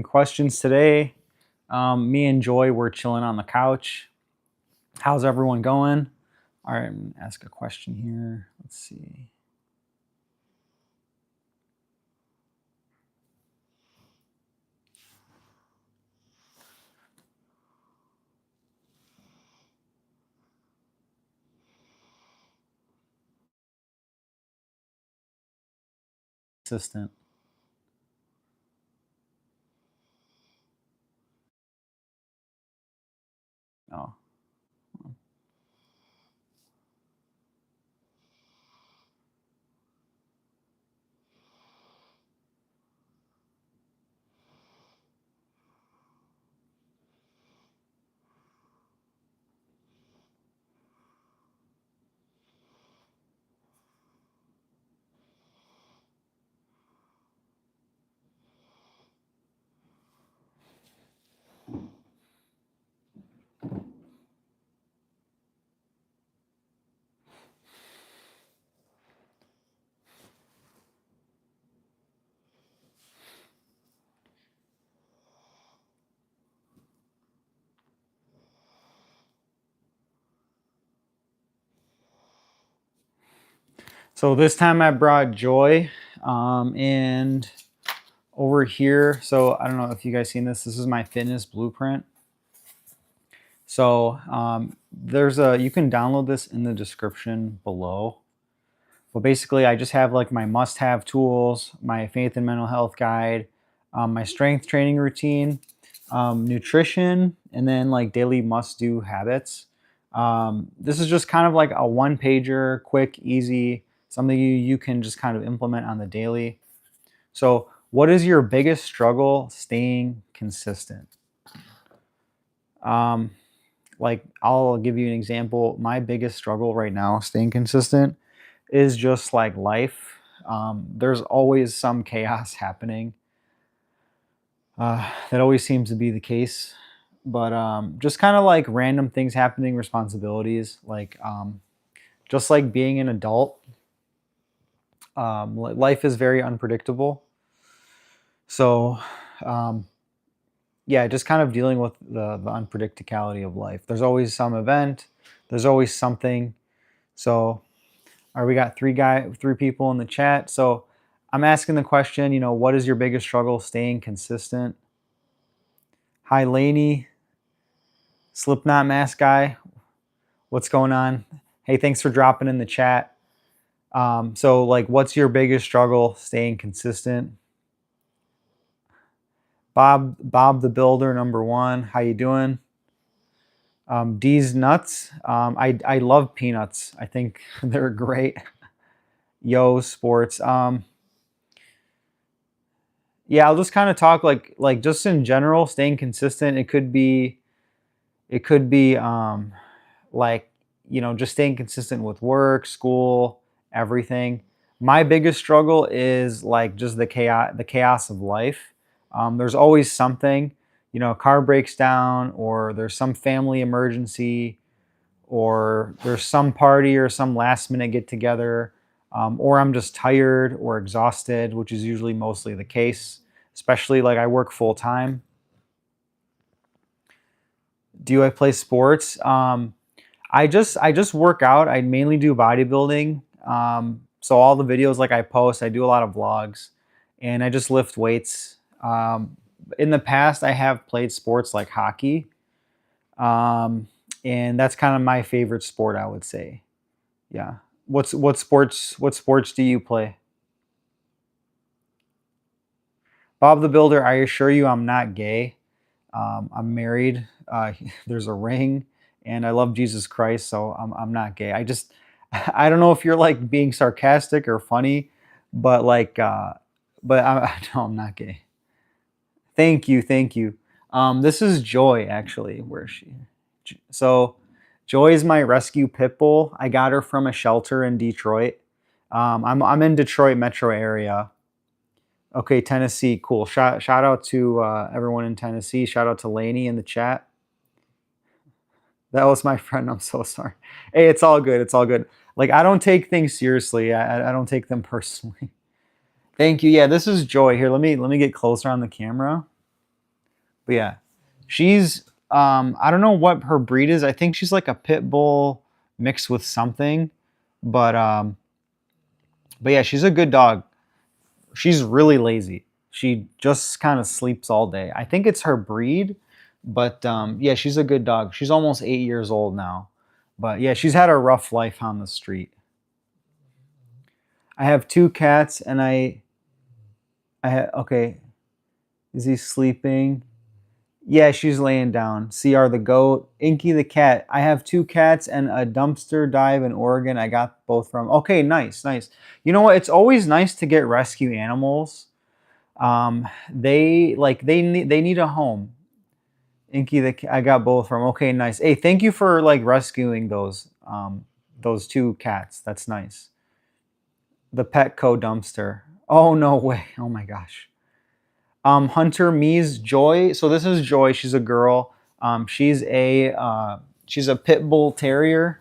Questions today. Me and Joy, we're chilling on the couch. How's everyone going? All right, I'm gonna ask a question here. Let's see. Assistant. Oh. So this time I brought Joy, and over here. So I don't know if you guys seen this. This is my fitness blueprint. So you can download this in the description below. But basically, I just have like my must-have tools, my faith and mental health guide, my strength training routine, nutrition, and then like daily must-do habits. This is just kind of like a one-pager, quick, easy, something you can just kind of implement on the daily. So, what is your biggest struggle staying consistent? Um, like I'll give you an example. My biggest struggle right now staying consistent is just like life. There's always some chaos happening. That always seems to be the case. But just kind of like random things happening, responsibilities, like just like being an adult. Life is very unpredictable. So, um, yeah, just kind of dealing with the unpredictability of life. There's always some event, there's always something. So, all right, we got three people in the chat. So I'm asking the question, what is your biggest struggle staying consistent? Hi, Laney, Slipknot mask guy. What's going on? Hey, thanks for dropping in the chat. So like, what's your biggest struggle staying consistent? Bob the Builder, number one. How you doing? D's nuts. I love peanuts. I think they're great. Yo sports. Yeah, I'll just kind of talk like just in general, staying consistent. It could be like just staying consistent with work, school, everything. My biggest struggle is like just the chaos of life. There's always something, car breaks down, or there's some family emergency, or there's some party or some last minute get together, or I'm just tired or exhausted, which is usually mostly the case, especially like I work full time. Do I play sports? I just work out. I mainly do bodybuilding. So all the videos like I post, I do a lot of vlogs, and I just lift weights. In the past, I have played sports like hockey, um, and that's kind of my favorite sport, I would say. Yeah. What sports do you play? Bob the Builder, I assure you, I'm not gay. I'm married. There's a ring, and I love Jesus Christ, so I'm not gay. I just I don't know if you're like being sarcastic or funny, but like but no, I'm not gay. Thank you, thank you. This is Joy actually. Where is she? So Joy is my rescue pit bull. I got her from a shelter in Detroit. I'm in Detroit metro area. Okay, Tennessee, cool. Shout out to everyone in Tennessee. Shout out to Laney in the chat. That was my friend. I'm so sorry. Hey, it's all good. It's all good. Like I don't take things seriously. I don't take them personally. Thank you. Yeah, this is Joy. Here, let me get closer on the camera. But yeah, she's I don't know what her breed is. I think she's like a pit bull mixed with something. But but yeah, she's a good dog. She's really lazy. She just kind of sleeps all day. I think it's her breed, but yeah, she's a good dog. She's almost 8 years old now. But yeah, she's had a rough life on the street. I have two cats, and okay. Is he sleeping? Yeah, she's laying down. CR the goat, Inky the cat. I have two cats and a dumpster dive in Oregon. I got both from. Okay, nice, nice. You know what? It's always nice to get rescue animals. They need a home. Inky I got both from. Okay, nice. Hey, thank you for like rescuing those two cats. That's nice. The Petco dumpster. Oh no way. Oh my gosh. Hunter Mies Joy. So this is Joy. She's a girl. She's a pit bull terrier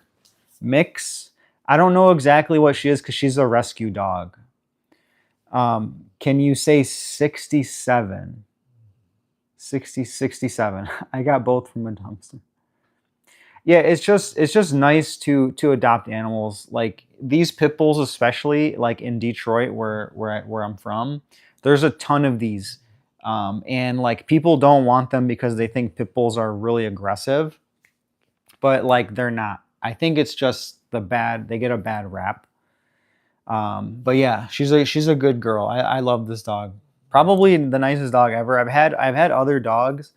mix. I don't know exactly what she is because she's a rescue dog. Can you say 67? 67. I got both from a dumpster. Yeah, it's just nice to adopt animals. Like these pit bulls, especially like in Detroit, where I'm from. There's a ton of these, and like people don't want them because they think pit bulls are really aggressive, but like they're not. I think it's just they get a bad rap. But yeah, she's a good girl. I love this dog. Probably the nicest dog ever. I've had other dogs.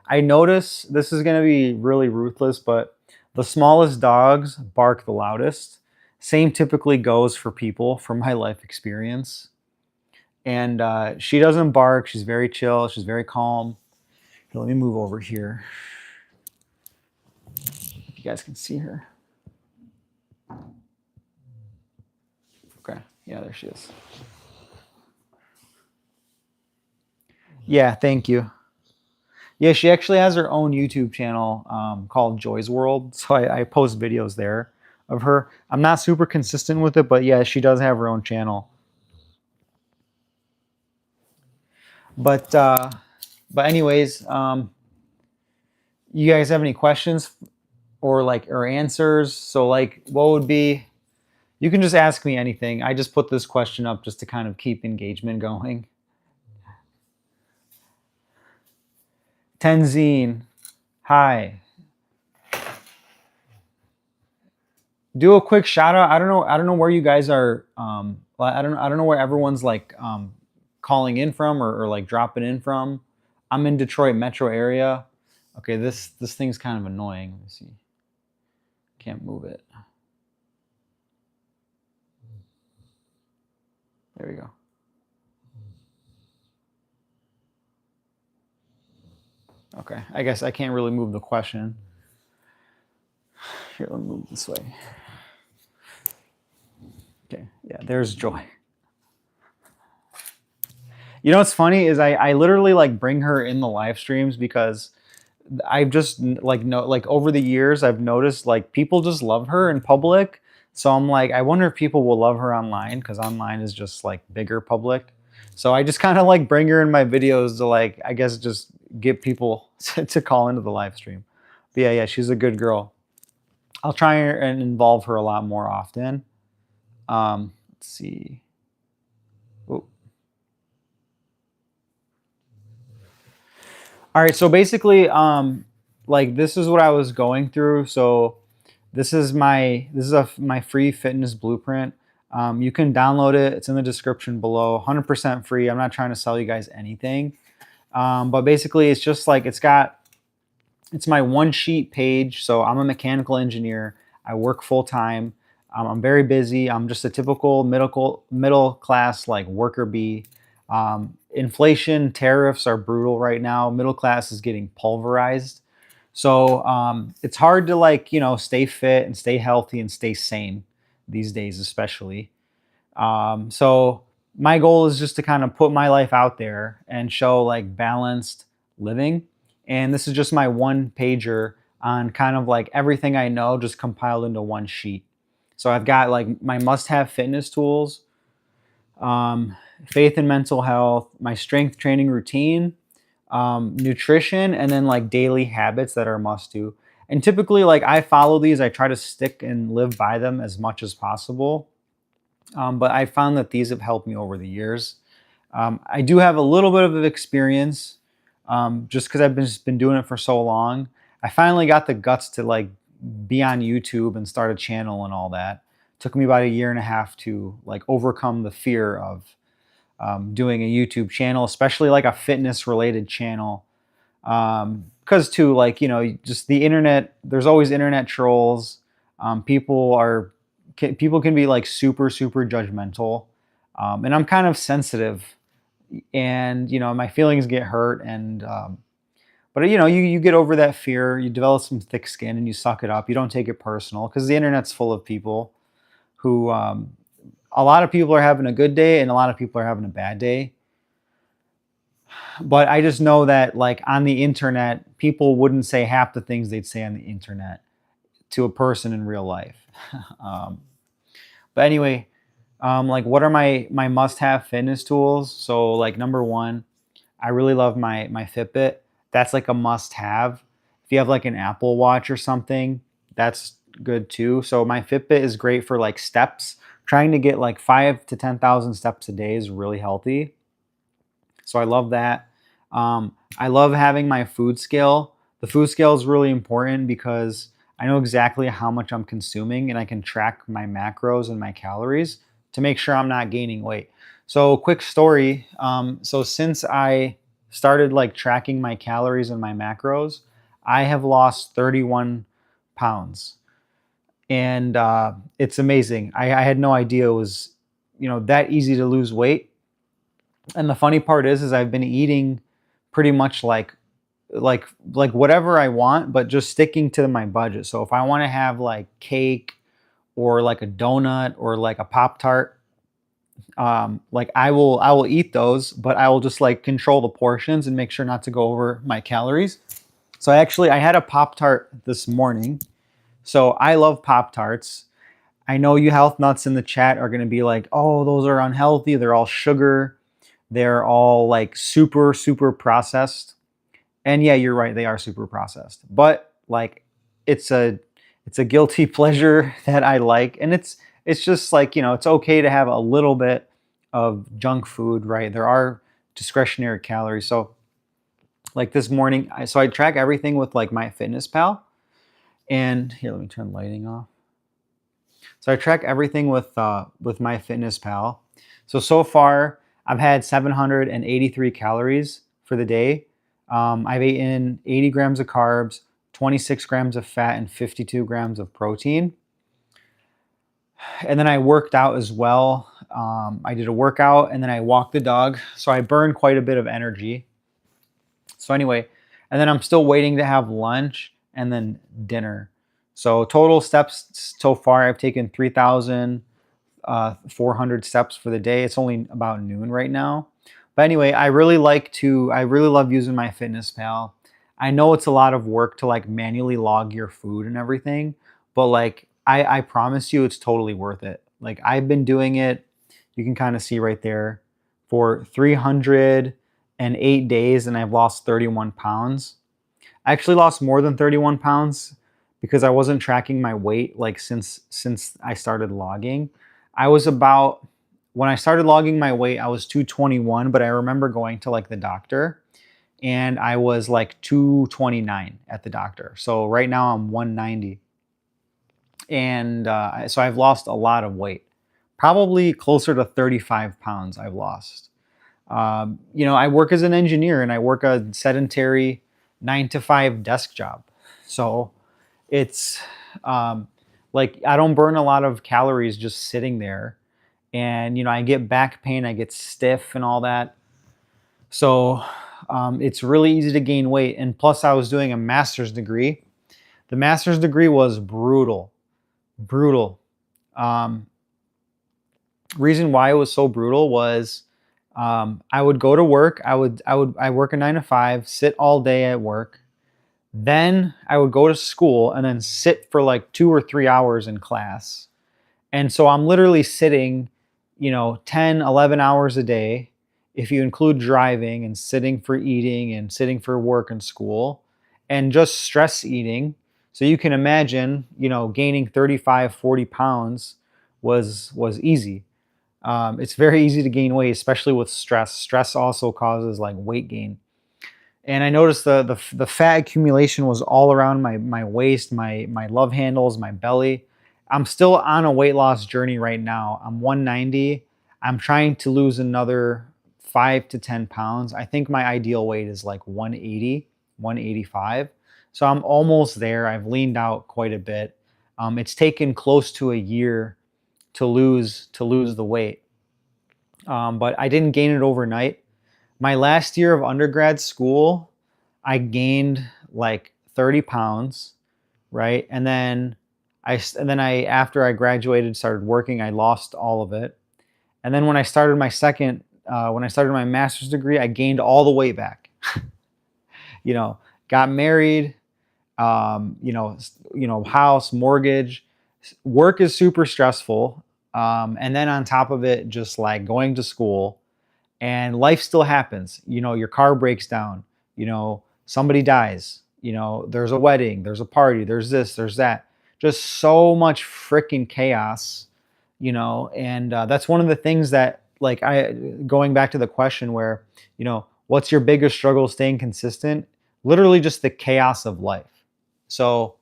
I notice this is gonna be really ruthless, but the smallest dogs bark the loudest. Same typically goes for people from my life experience. And she doesn't bark. She's very chill. She's very calm. Here, let me move over here. If you guys can see her. Okay. Yeah, there she is. Yeah, thank you. Yeah, she actually has her own YouTube channel called Joy's World. So I post videos there of her. I'm not super consistent with it, but yeah, she does have her own channel. But anyways, you guys have any questions or answers? So like, what would be? You can just ask me anything. I just put this question up just to kind of keep engagement going. Tenzine, hi. Do a quick shout out. I don't know where you guys are. I don't know where everyone's like calling in from or like dropping in from. I'm in Detroit metro area. Okay, this thing's kind of annoying. Let me see. Can't move it. There we go. Okay, I guess I can't really move the question. Here, let me move this way. Okay, yeah, there's Joy. You know what's funny is I literally like bring her in the live streams because I've just like no like over the years I've noticed like people just love her in public. So I'm like I wonder if people will love her online because online is just like bigger public. So I just kind of like bring her in my videos to like I guess just get people to call into the live stream. But yeah, she's a good girl. I'll try and involve her a lot more often. Let's see. Oh. All right, so basically, like this is what I was going through. So this is my free fitness blueprint. You can download it. It's in the description below. 100% free. I'm not trying to sell you guys anything, but basically, it's just like it's my one sheet page. So I'm a mechanical engineer. I work full time. I'm very busy. I'm just a typical middle class like worker bee. Inflation, tariffs are brutal right now. Middle class is getting pulverized. So it's hard to like stay fit and stay healthy and stay sane these days, especially. So my goal is just to kind of put my life out there and show like balanced living. And this is just my one pager on kind of like everything I know just compiled into one sheet. So I've got like my must-have fitness tools, um, faith and mental health, my strength training routine, nutrition, and then like daily habits that are must do. And typically, like I follow these, I try to stick and live by them as much as possible. But I found that these have helped me over the years. I do have a little bit of experience, just because I've just been doing it for so long. I finally got the guts to like be on YouTube and start a channel and all that. Took me about a year and a half to like overcome the fear of doing a YouTube channel, especially like a fitness related channel. Because too, like, just the internet, there's always internet trolls. People can be like super, super judgmental. And I'm kind of sensitive, and, my feelings get hurt. And, but you get over that fear, you develop some thick skin and you suck it up. You don't take it personal because the internet's full of people who, a lot of people are having a good day and a lot of people are having a bad day. But I just know that like on the internet, people wouldn't say half the things they'd say on the internet to a person in real life. um, but anyway, like what are my must-have fitness tools? So like number one, I really love my Fitbit. That's like a must-have. If you have like an Apple Watch or something, that's good too. So my Fitbit is great for like steps. Trying to get like 5 to 10,000 steps a day is really healthy. So I love that. I love having my food scale. The food scale is really important because I know exactly how much I'm consuming and I can track my macros and my calories to make sure I'm not gaining weight. So, quick story. So, since I started like tracking my calories and my macros, I have lost 31 pounds. And it's amazing. I had no idea it was, that easy to lose weight. And the funny part is I've been eating pretty much like whatever I want, but just sticking to my budget. So if I want to have like cake or like a donut or like a Pop Tart, like I will eat those, but I will just like control the portions and make sure not to go over my calories. So I had a Pop Tart this morning. So I love Pop Tarts. I know you health nuts in the chat are going to be like, oh, those are unhealthy. They're all sugar. They're all like super, super processed. And yeah, you're right, they are super processed. But like it's a it's a guilty pleasure that I like. And it's just like, it's okay to have a little bit of junk food, right? There are discretionary calories. So like this morning, I track everything with like MyFitnessPal. And here, let me turn the lighting off. So I track everything with MyFitnessPal. So far, I've had 783 calories for the day. I've eaten 80 grams of carbs, 26 grams of fat, and 52 grams of protein. And then I worked out as well. I did a workout and then I walked the dog. So I burned quite a bit of energy. So anyway, and then I'm still waiting to have lunch and then dinner. So total steps so far, I've taken 3,400 steps for the day. It's only about noon right now. But anyway, I really love using MyFitnessPal. I know it's a lot of work to like manually log your food and everything, but like I promise you it's totally worth it. Like I've been doing it, you can kind of see right there, for 308 days and I've lost 31 pounds. I actually lost more than 31 pounds because I wasn't tracking my weight like since I started logging. I was about When I started logging my weight, I was 221, but I remember going to like the doctor and I was like 229 at the doctor. So right now I'm 190. And so I've lost a lot of weight, probably closer to 35 pounds I've lost. I work as an engineer and I work a sedentary 9 to 5 desk job. So it's like I don't burn a lot of calories just sitting there. And, I get back pain, I get stiff and all that. So it's really easy to gain weight. And plus, I was doing a master's degree. The master's degree was brutal, brutal. Um, Reason why it was so brutal was I would go to work. I work a 9 to 5, sit all day at work. Then I would go to school and then sit for like 2 or 3 hours in class. And so I'm literally sitting, 10, 11 hours a day. if you include driving and sitting for eating and sitting for work and school and just stress eating. So you can imagine, gaining 35, 40 pounds was easy. It's very easy to gain weight, especially with stress. Stress also causes like weight gain. And I noticed the fat accumulation was all around my waist, my love handles, my belly. I'm still on a weight loss journey right now. I'm 190. I'm trying to lose another 5 to 10 pounds. I think my ideal weight is like 180, 185. So I'm almost there. I've leaned out quite a bit. It's taken close to a year to lose the weight, but I didn't gain it overnight. My last year of undergrad school, I gained like 30 pounds, right? And then after I graduated, started working, I lost all of it. And then when I started my master's degree, I gained all the weight back. You know, got married, house, mortgage, work is super stressful. And then on top of it, just like going to school, and life still happens. Your car breaks down, somebody dies, there's a wedding, there's a party, there's this, there's that. Just so much freaking chaos, and that's one of the things that, like, going back to the question where, what's your biggest struggle staying consistent? Literally just the chaos of life. So,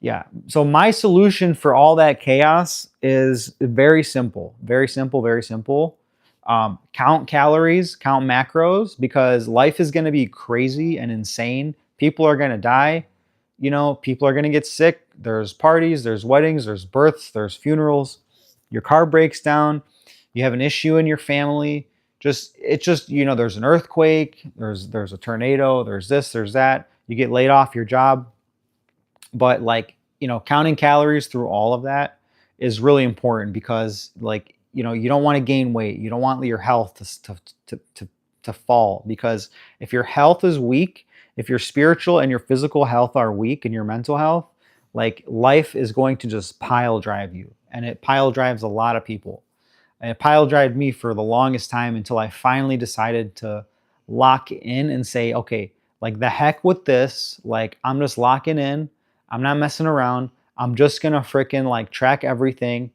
yeah. So my solution for all that chaos is very simple, very simple, very simple. Count calories, count macros, because life is going to be crazy and insane. People are going to die. People are going to get sick. There's parties, there's weddings, there's births, there's funerals. Your car breaks down. You have an issue in your family. There's an earthquake. There's a tornado. There's this. There's that. You get laid off your job. But counting calories through all of that is really important, because you don't want to gain weight. You don't want your health to fall, because if your health is weak, if your spiritual and your physical health are weak and your mental health, like, life is going to just pile drive you. And it pile drives a lot of people. And it pile drived me for the longest time, until I finally decided to lock in and say, okay, like, the heck with this. Like, I'm just locking in. I'm not messing around. I'm just going to freaking like track everything.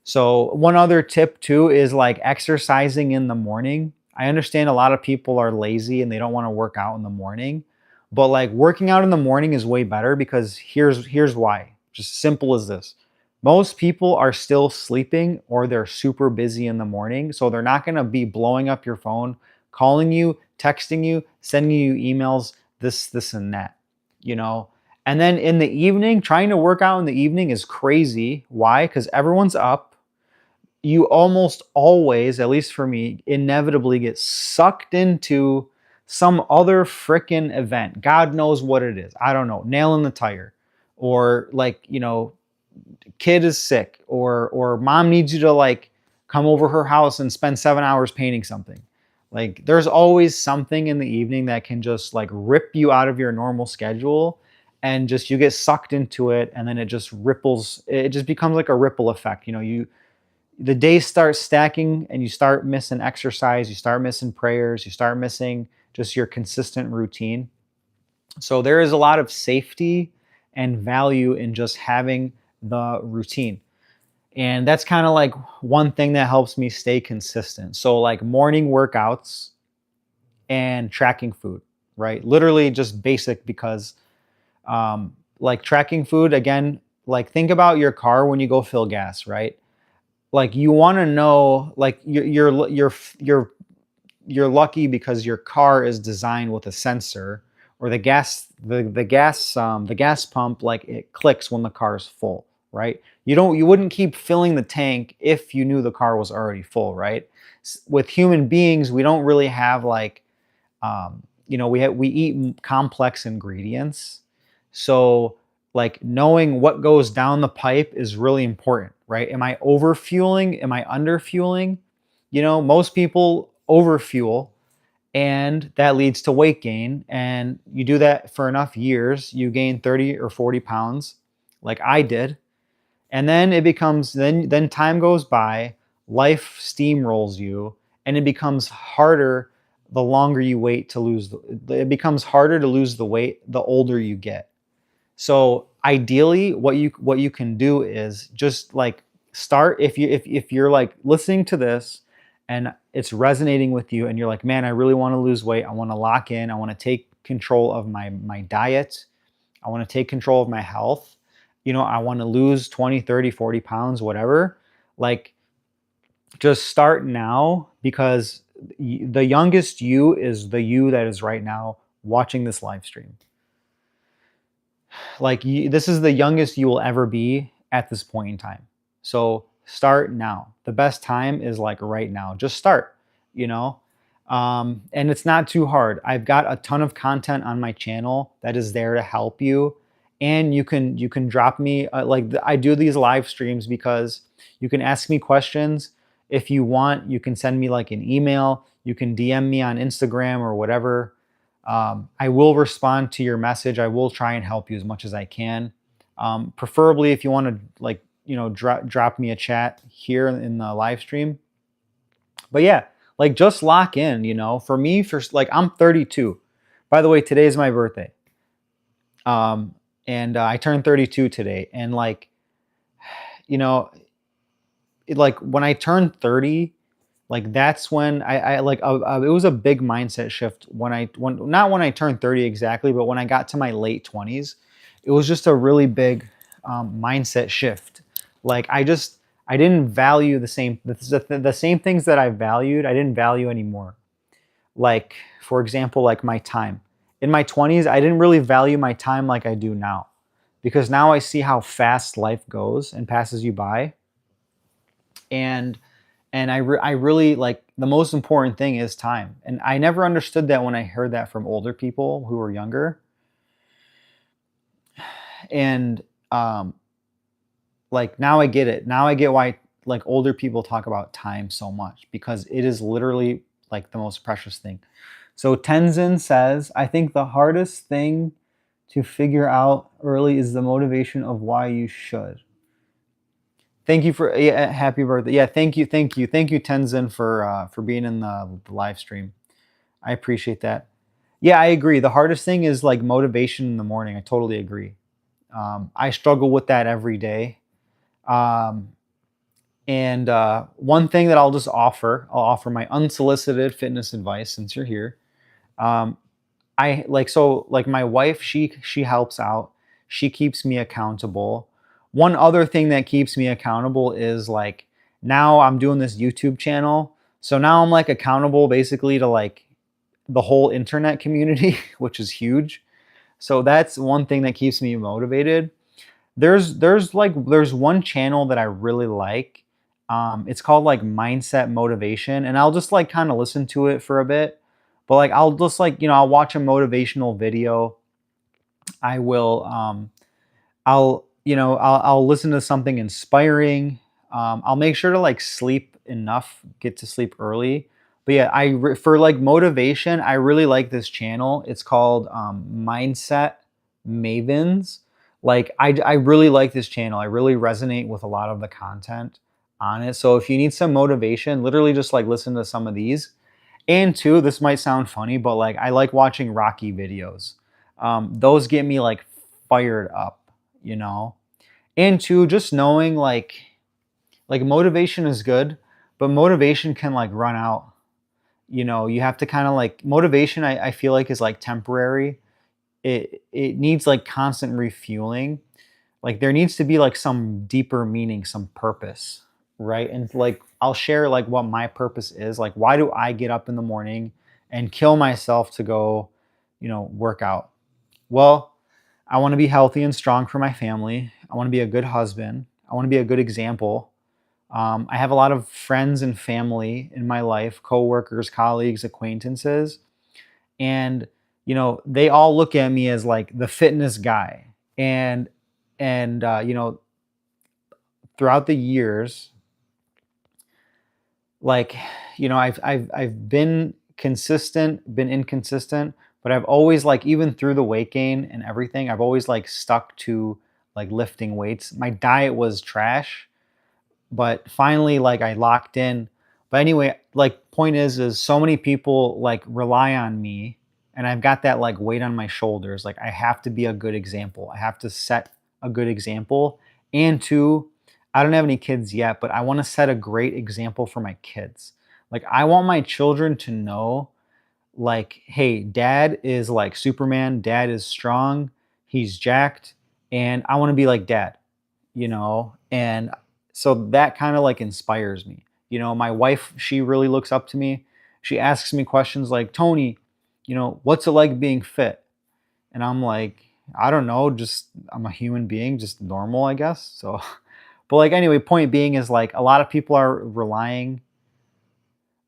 So one other tip too is like exercising in the morning. I understand a lot of people are lazy and they don't want to work out in the morning, but like, working out in the morning is way better, because here's why. Just simple as this. Most people are still sleeping, or they're super busy in the morning, so they're not going to be blowing up your phone, calling you, texting you, sending you emails, this and that, you know. And then in the evening, trying to work out in the evening is crazy. Why? Because everyone's up. You almost always, at least for me, inevitably get sucked into some other freaking event. God knows what it is. I don't know. Nail in the tire. Or like, kid is sick, or mom needs you to like come over her house and spend 7 hours painting something. Like, there's always something in the evening that can just like rip you out of your normal schedule, and just you get sucked into it, and then it just ripples. It just becomes like a ripple effect. The days start stacking, and you start missing exercise, you start missing prayers, you start missing just your consistent routine. So there is a lot of safety and value in just having the routine. And that's kind of like one thing that helps me stay consistent. So like morning workouts and tracking food, right? Literally just basic, because like tracking food, again, like think about your car when you go fill gas, right? Like, you want to know, like, you're lucky because your car is designed with a sensor, or the gas pump, like, it clicks when the car is full, right? You wouldn't keep filling the tank if you knew the car was already full, right? With human beings, we don't really have like, we eat complex ingredients. So like, knowing what goes down the pipe is really important, right? Am I overfueling? Am I underfueling? Most people overfuel, and that leads to weight gain. And you do that for enough years, you gain 30 or 40 pounds, like I did. And then it becomes, then time goes by, life steamrolls you, and it becomes harder the longer you wait to it becomes harder to lose the weight the older you get. So ideally, what you can do is just like start if you're like listening to this and it's resonating with you and you're like, man, I really want to lose weight. I want to lock in. I want to take control of my diet. I want to take control of my health. I want to lose 20, 30, 40 pounds, whatever. Like, just start now, because the youngest you is the you that is right now watching this live stream. Like, this is the youngest you will ever be at this point in time. So start now. The best time is like right now. Just start, you know? And it's not too hard. I've got a ton of content on my channel that is there to help you. And you can drop me I do these live streams because you can ask me questions. If you want, you can send me like an email. You can DM me on Instagram or whatever. I will respond to your message. I will try and help you as much as I can. Preferably, if you want to drop me a chat here in the live stream. But yeah, like just lock in. For me, I'm 32. By the way, today is my birthday. And I turned 32 today. And you know, when I turned 30, like that's when it was a big mindset shift not when I turned 30 exactly, but when I got to my late 20s. It was just a really big mindset shift. Like I didn't value the same things that I valued. I didn't value anymore. Like, for example, like my time. In my 20s, I didn't really value my time like I do now, because now I see how fast life goes and passes you by. And I really, like, the most important thing is time. And I never understood that when I heard that from older people who were younger. And like, now I get it. Now I get why like older people talk about time so much, because it is literally like the most precious thing. So Tenzin says, I think the hardest thing to figure out early is the motivation of why you should. Thank you for, yeah, happy birthday. Yeah, thank you, Tenzin, for being in the live stream. I appreciate that. Yeah, I agree. The hardest thing is like motivation in the morning. I totally agree. I struggle with that every day. Um, and one thing that I'll offer my unsolicited fitness advice since you're here. Um, like my wife, she helps out. She keeps me accountable. One other thing that keeps me accountable is like, now I'm doing this YouTube channel. So now I'm like accountable basically to like the whole internet community, which is huge. So that's one thing that keeps me motivated. There's one channel that I really like. It's called like Mindset Motivation, and I'll just like kind of listen to it for a bit. But like I'll just like, I'll watch a motivational video. I will I'll listen to something inspiring. I'll make sure to like sleep enough, get to sleep early. But yeah, for like motivation, I really like this channel. It's called Mindset Mavens. Like I really like this channel. I really resonate with a lot of the content on it. So if you need some motivation, literally just like listen to some of these. And two, this might sound funny, but like I like watching Rocky videos. Those get me like fired up, you know. And two, just knowing like motivation is good, but motivation can like run out. You have to kind of like, motivation, I feel like, is like temporary. It needs like constant refueling. Like there needs to be like some deeper meaning, some purpose, right? And like I'll share like what my purpose is. Like, why do I get up in the morning and kill myself to go, work out? Well, I want to be healthy and strong for my family. I want to be a good husband. I want to be a good example. I have a lot of friends and family in my life, coworkers, colleagues, acquaintances, and they all look at me as like the fitness guy. And throughout the years, like, I've been consistent, been inconsistent, but I've always, like, even through the weight gain and everything, I've always like stuck to like lifting weights. My diet was trash, but finally like I locked in. But anyway, like point is so many people like rely on me, and I've got that like weight on my shoulders. Like I have to be a good example. I have to set a good example. And two, I don't have any kids yet, but I want to set a great example for my kids. Like I want my children to know like, hey, dad is like Superman, dad is strong, he's jacked, and I want to be like dad, And so that kind of like inspires me. My wife, she really looks up to me. She asks me questions like, Tony, what's it like being fit? And I'm like, I don't know, just I'm a human being, just normal, I guess. So, but like, anyway, point being is like a lot of people are relying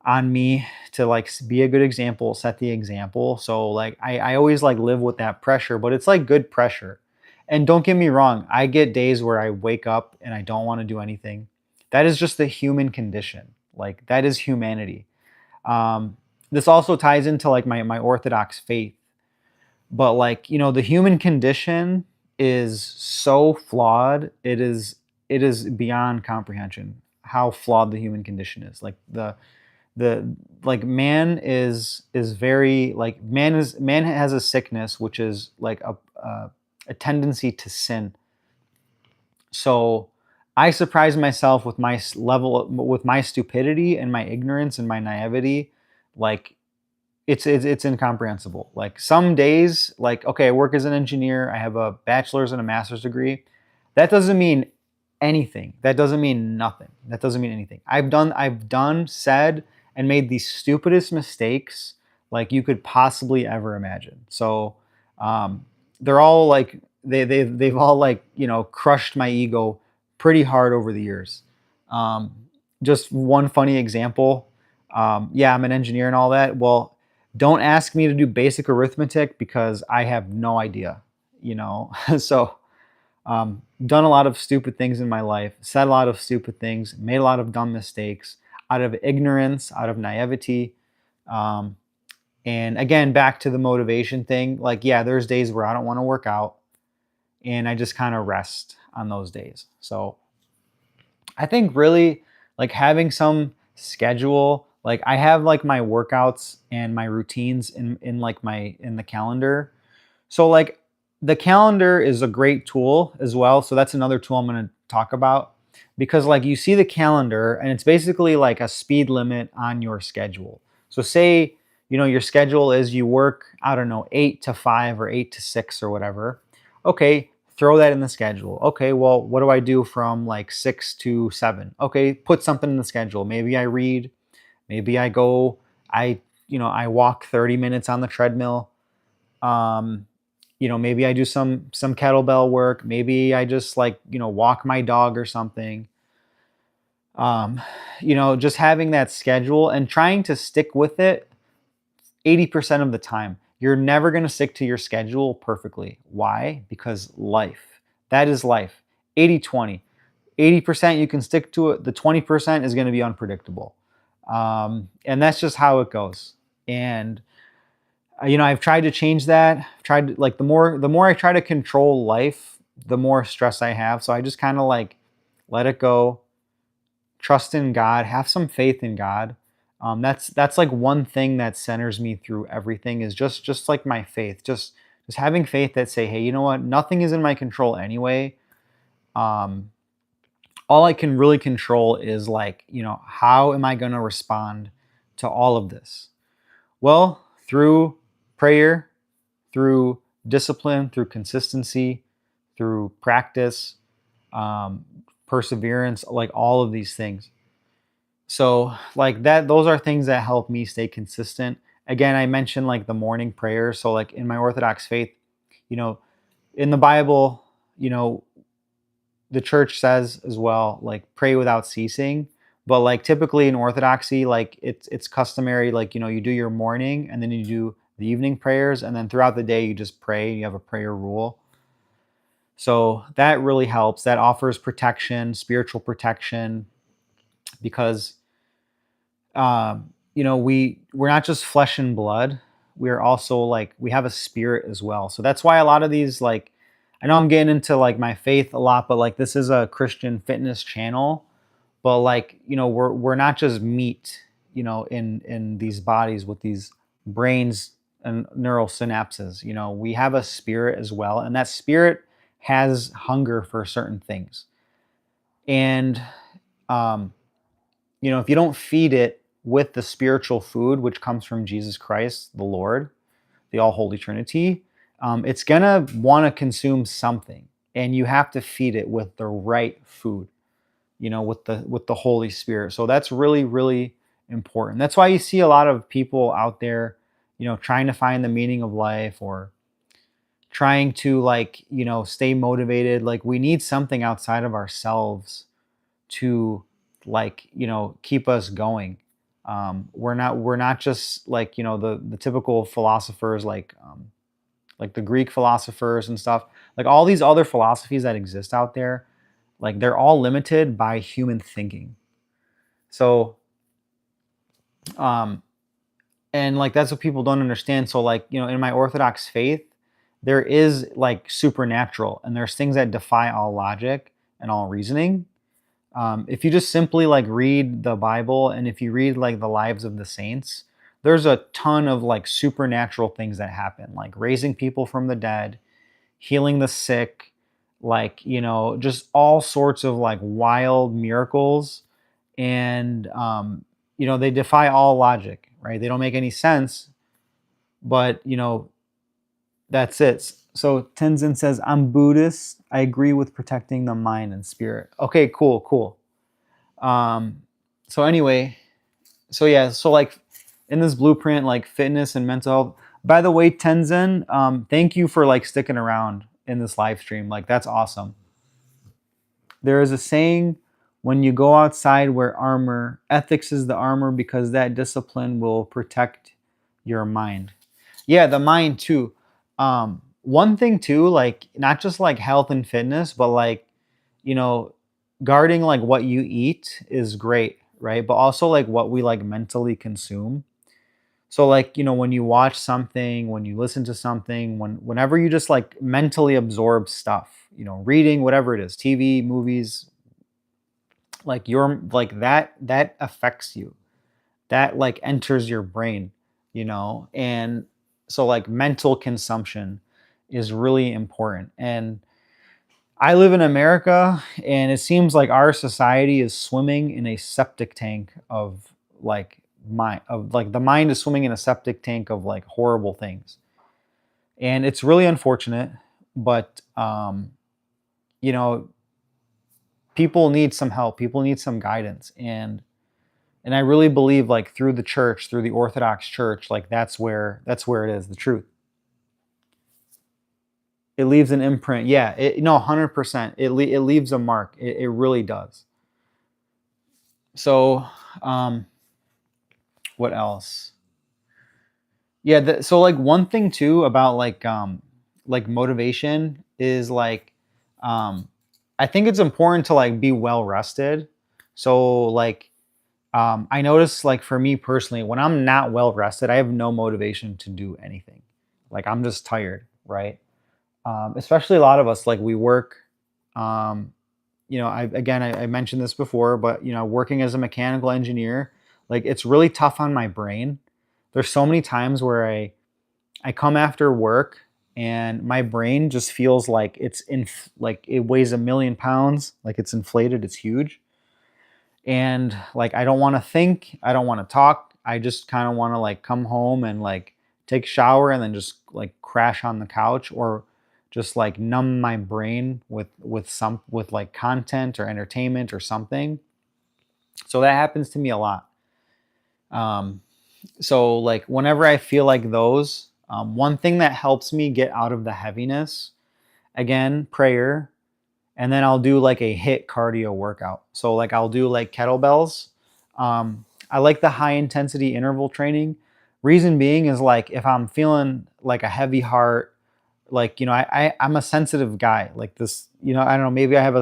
on me to like be a good example, set the example. So like I always like live with that pressure, but it's like good pressure. And don't get me wrong, I get days where I wake up and I don't want to do anything. That is just the human condition. Like that is humanity. Um, this also ties into like my Orthodox faith. But like, the human condition is so flawed. It is beyond comprehension how flawed the human condition is. Like the like man is very like man has a sickness which is like a tendency to sin. So I surprise myself with my level with my stupidity and my ignorance and my naivety. Like it's incomprehensible. Like some days, like okay, I work as an engineer, I have a bachelor's and a master's degree. That doesn't mean anything. That doesn't mean nothing. That doesn't mean anything. I've done, said, and made the stupidest mistakes like you could possibly ever imagine. So um, they're all like they've all like crushed my ego pretty hard over the years. Um, just one funny example. Yeah, I'm an engineer and all that. Well, don't ask me to do basic arithmetic because I have no idea. So done a lot of stupid things in my life, said a lot of stupid things, made a lot of dumb mistakes out of ignorance, out of naivety. Um, and again, back to the motivation thing, like, yeah, there's days where I don't want to work out and I just kind of rest on those days. So I think really like having some schedule, like I have like my workouts and my routines in like my in the calendar. So like the calendar is a great tool as well. So that's another tool I'm going to talk about because like you see the calendar and it's basically like a speed limit on your schedule. So say, your schedule is you work, I don't know, 8 to 5 or 8 to 6 or whatever. Okay, throw that in the schedule. Okay, well, what do I do from like 6 to 7? Okay, put something in the schedule. Maybe I read, maybe I go, I walk 30 minutes on the treadmill. Um, maybe I do some kettlebell work. Maybe I just like, walk my dog or something. Um, just having that schedule and trying to stick with it 80% of the time. You're never going to stick to your schedule perfectly. Why? Because life. That is life. 80/20. 80% you can stick to it. The 20% is going to be unpredictable. And that's just how it goes. And I've tried to change that. I've tried to, like the more I try to control life, the more stress I have. So I just kind of like let it go, trust in God, have some faith in God. That's like one thing that centers me through everything is just like my faith, just having faith that say, hey, you know what, nothing is in my control anyway. Um, all I can really control is like how am I going to respond to all of this? Well, through prayer, through discipline, through consistency, through practice, um, perseverance, like all of these things. So, like that, those are things that help me stay consistent. Again, I mentioned like the morning prayer. So, like in my Orthodox faith, you know, in the Bible, you know, the church says as well, like pray without ceasing. But like typically in Orthodoxy, like it's customary, like you do your morning and then you do the evening prayers, and then throughout the day you just pray. You have a prayer rule. So that really helps. That offers protection, spiritual protection, because we're not just flesh and blood. We're also like we have a spirit as well. So that's why a lot of these like I know I'm getting into like my faith a lot, but like this is a Christian fitness channel. but like, we're not just meat, in these bodies with these brains and neural synapses. We have a spirit as well, and that spirit has hunger for certain things. And um, if you don't feed it with the spiritual food, which comes from Jesus Christ, the Lord, the all holy Trinity, it's gonna want to consume something, and you have to feed it with the right food, with the Holy Spirit. So that's really, really important. That's why you see a lot of people out there, trying to find the meaning of life, or trying to, like, stay motivated. Like, we need something outside of ourselves to, like, keep us going. We're not just like, the typical philosophers, like the Greek philosophers and stuff, like all these other philosophies that exist out there, like they're all limited by human thinking. So um and like that's what people don't understand. So, like, in my Orthodox faith, there is like supernatural, and there's things that defy all logic and all reasoning. If you just simply like read the Bible, and if you read like the lives of the saints, there's a ton of like supernatural things that happen, like raising people from the dead, healing the sick, like, just all sorts of like wild miracles. And they defy all logic, right? They don't make any sense, but that's it. So Tenzin says, I'm Buddhist. I agree with protecting the mind and spirit. Okay, cool, cool. So anyway, so yeah, so like in this blueprint, like fitness and mental health. By the way, Tenzin, thank you for like sticking around in this live stream. Like, that's awesome. There is a saying, when you go outside, wear armor. Ethics is the armor, because that discipline will protect your mind. Yeah, the mind too. One thing too, like not just like health and fitness, but like, you know, guarding like what you eat is great, right? But also like what we like mentally consume. So like, when you watch something, when you listen to something, whenever you just like mentally absorb stuff, reading, whatever it is, TV, movies, like that affects you. That like enters your brain, and so like mental consumption is really important. And I live in America, and it seems like our society is swimming in a septic tank of like the mind is swimming in a septic tank of like horrible things. And it's really unfortunate, but you know, people need some help. People need some guidance. And I really believe, like, through the church, through the Orthodox Church, like that's where it is, the truth. It leaves an imprint. Yeah, no, 100%. It leaves a mark. It really does. So, what else? Yeah, so like one thing too about like motivation is like, um I think it's important to like be well rested. So like, I notice, like, for me personally, when I'm not well rested, I have no motivation to do anything. Like, I'm just tired, right? Especially a lot of us, like, we work. Um, I mentioned this before, but working as a mechanical engineer, like, it's really tough on my brain. There's so many times where I come after work, and my brain just feels like like it weighs 1,000,000 pounds, like it's inflated, it's huge. And like, I don't want to think, I don't want to talk. I just kind of want to like come home and like take a shower, and then just like crash on the couch, or just like numb my brain with like content or entertainment or something. So that happens to me a lot. Um, so like whenever I feel like those, one thing that helps me get out of the heaviness, again, prayer. And then I'll do like a HIIT cardio workout. So like I'll do like kettlebells. I like the high intensity interval training. Reason being is, like, if I'm feeling like a heavy heart, like, I'm a sensitive guy. Like this, I don't know. Maybe I have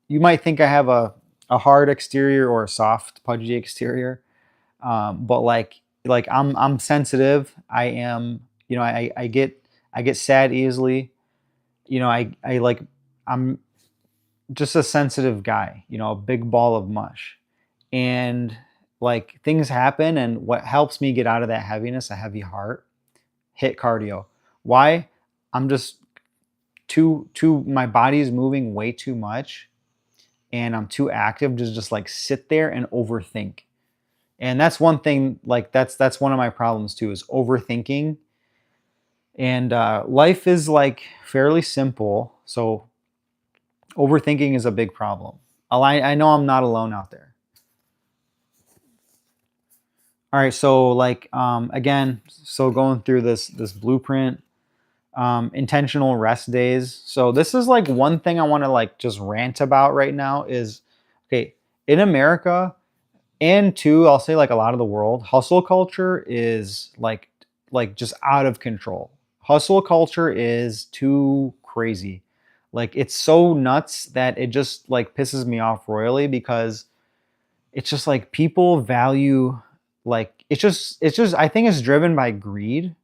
you might think I have a hard exterior or a soft, pudgy exterior. But like I'm sensitive. I am. I get sad easily. I like I'm just a sensitive guy, a big ball of mush. And like things happen, and what helps me get out of that heaviness, a heavy heart, hit cardio. Why? I'm just too my body's moving way too much, and I'm too active to just like sit there and overthink. And that's one thing, like that's one of my problems too, is overthinking. And life is like fairly simple, so overthinking is a big problem. I know I'm not alone out there. All right, so like again, so going through this blueprint, intentional rest days. So this is like one thing I want to like just rant about right now is, okay, in America, and two, I'll say like a lot of the world, hustle culture is like just out of control. Hustle culture is too crazy. Like it's so nuts that it just like pisses me off royally, because it's just like people value, like it's just I think it's driven by greed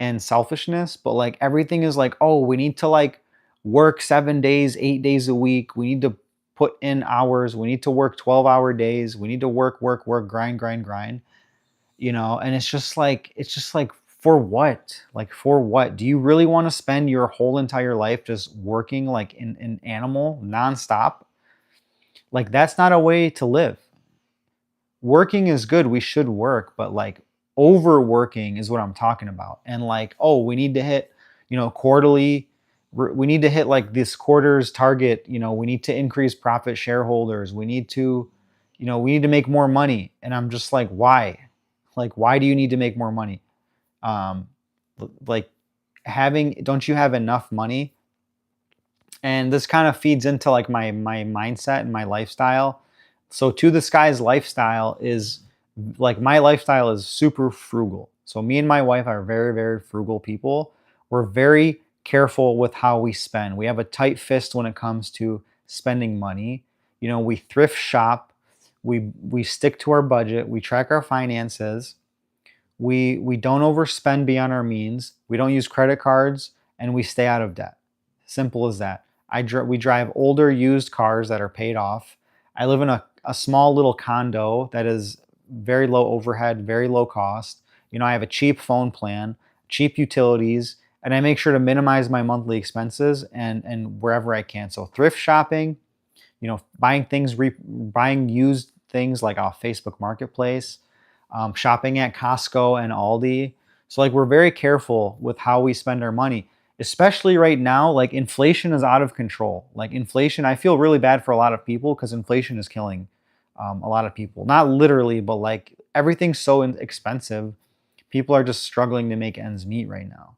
and selfishness, but like everything is like, oh, we need to like work 7 days, 8 days a week. We need to put in hours. We need to work 12-hour days. We need to work, grind, grind, grind, and it's just like, for what? Like, for what? Do you really want to spend your whole entire life just working like an animal nonstop? Like, that's not a way to live. Working is good. We should work, but like overworking is what I'm talking about. And like, oh, we need to hit, quarterly. We need to hit like this quarter's target. We need to increase profit shareholders. We need to make more money. And I'm just like, why? Like, why do you need to make more money? Um, like don't you have enough money? And this kind of feeds into like my mindset and my lifestyle. So to the skies lifestyle is like, my lifestyle is super frugal. So me and my wife are very, very frugal people. We're very careful with how we spend. We have a tight fist when it comes to spending money. We thrift shop. We stick to our budget. We track our finances. We don't overspend beyond our means. We don't use credit cards, and we stay out of debt. Simple as that. We drive older used cars that are paid off. I live in a small little condo that is very low overhead, very low cost. I have a cheap phone plan, cheap utilities, and I make sure to minimize my monthly expenses and wherever I can. So thrift shopping, buying used things like off Facebook Marketplace, shopping at Costco and Aldi. So like we're very careful with how we spend our money, especially right now. Like inflation is out of control. Like inflation, I feel really bad for a lot of people because inflation is killing a lot of people. Not literally, but like everything's so expensive. People are just struggling to make ends meet right now.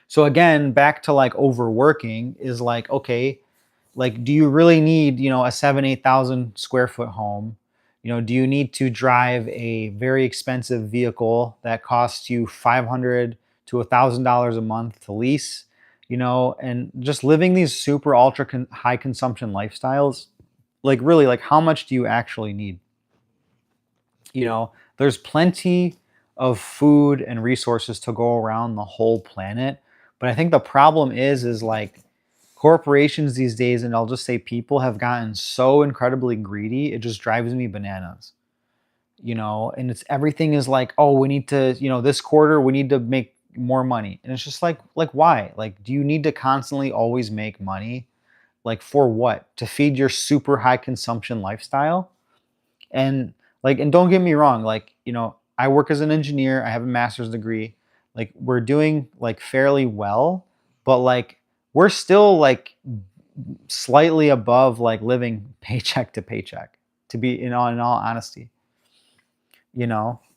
So again, back to like overworking is like, okay, like, do you really need, a 7, 8,000 square foot home? Do you need to drive a very expensive vehicle that costs you $500 to $1,000 a month to lease? And just living these super ultra high consumption lifestyles, like really, like how much do you actually need? There's plenty of food and resources to go around the whole planet. But I think the problem is like corporations these days, and I'll just say people, have gotten so incredibly greedy. It just drives me bananas. And it's everything is like, oh, we need to, this quarter we need to make more money. And it's just like why? Like, do you need to constantly always make money? Like for what? To feed your super high consumption lifestyle? And like, and don't get me wrong, like, I work as an engineer, I have a master's degree, like we're doing like fairly well, but like we're still like slightly above like living paycheck to paycheck, to be in all honesty.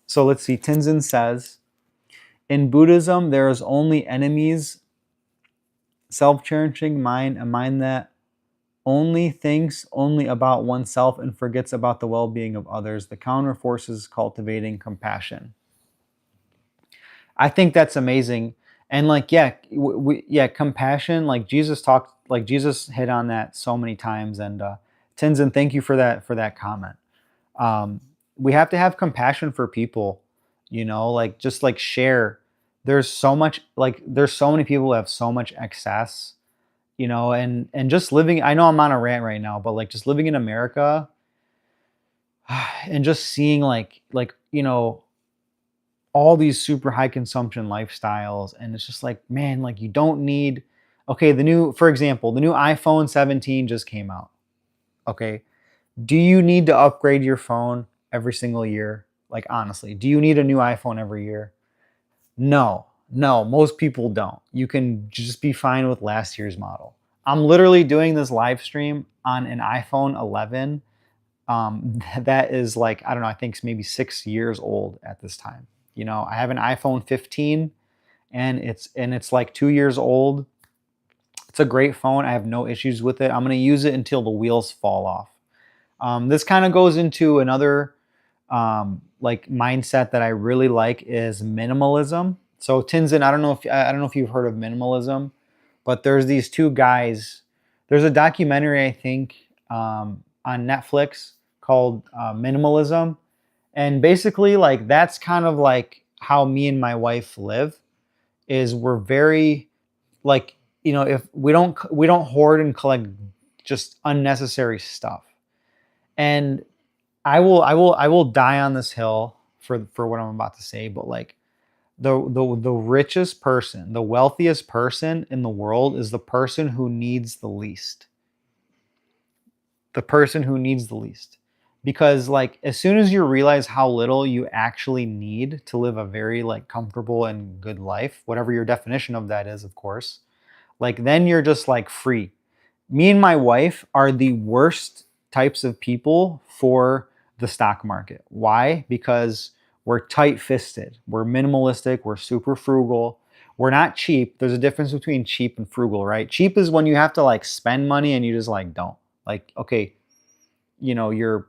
So let's see, Tenzin says, in Buddhism there is only enemies, self-cherishing mind, a mind that only thinks only about oneself and forgets about the well-being of others. The counter force is cultivating compassion. I think that's amazing. And like, yeah, compassion. Like Jesus hit on that so many times. And Tenzin, thank you for that comment. Um, we have to have compassion for people. Like just like share. There's so many people who have so much excess, and just living. I know I'm on a rant right now, but like just living in America and just seeing all these super high consumption lifestyles, and it's just like, man, like you don't need. Okay, for example, the new iPhone 17 just came out. Okay, do you need to upgrade your phone every single year? Like honestly, do you need a new iPhone every year? No, no, most people don't. You can just be fine with last year's model. I'm literally doing this live stream on an iPhone 11 that is like, I don't know, I think it's maybe 6 years old at this time. I have an iPhone 15 and it's like 2 years old. It's a great phone. I have no issues with it. I'm going to use it until the wheels fall off. This kind of goes into another like mindset that I really like is minimalism. So Tinzin, I don't know if you've heard of minimalism, but there's these two guys. There's a documentary I think on Netflix called Minimalism, and basically like that's kind of like how me and my wife live. Is we're very like if we don't hoard and collect just unnecessary stuff. And I will die on this hill for what I'm about to say, but like the richest person, the wealthiest person in the world is the person who needs the least. The person who needs the least. Because like as soon as you realize how little you actually need to live a very like comfortable and good life, whatever your definition of that is, of course, like then you're just like free. Me and my wife are the worst types of people for the stock market. Why? Because we're tight fisted, we're minimalistic, we're super frugal. We're not cheap. There's a difference between cheap and frugal, right? Cheap is when you have to like spend money and you just like don't. Like, okay, your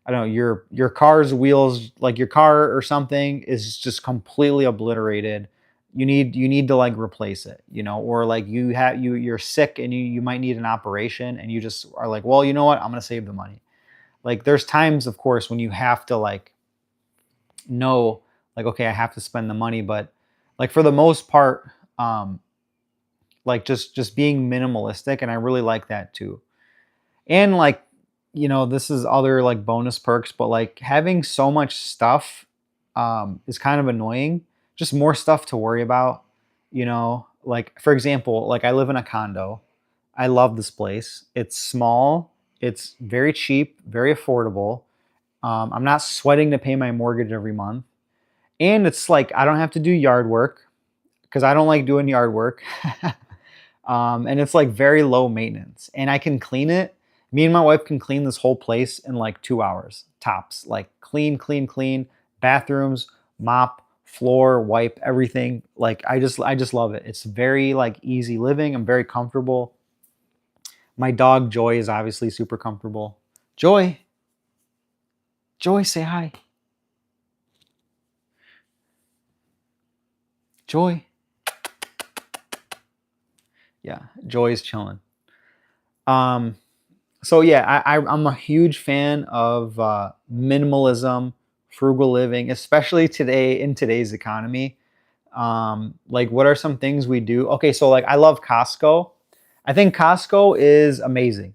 I don't know, your car's wheels, like your car or something is just completely obliterated. You need to like replace it, or like you're sick and you might need an operation and you just are like, well, you know what? I'm gonna save the money. Like there's times, of course, when you have to like know, like, okay, I have to spend the money, but like for the most part, um, like just being minimalistic, and I really like that too. And like, this is other like bonus perks, but like having so much stuff is kind of annoying. Just more stuff to worry about. Like for example, like I live in a condo. I love this place. It's small, it's very cheap, very affordable. I'm not sweating to pay my mortgage every month, and it's like I don't have to do yard work because I don't like doing yard work. And it's like very low maintenance, and I can clean it. Me and my wife can clean this whole place in like 2 hours tops. Like clean, clean, clean bathrooms, mop, floor, wipe, everything. Like I just love it. It's very like easy living. I'm very comfortable. My dog Joy is obviously super comfortable. Joy, Joy, say hi. Joy. Yeah, Joy is chilling. Um, so yeah, I'm a huge fan of minimalism, frugal living, especially today in today's economy. Like, what are some things we do? Okay, so like I love Costco. I think Costco is amazing.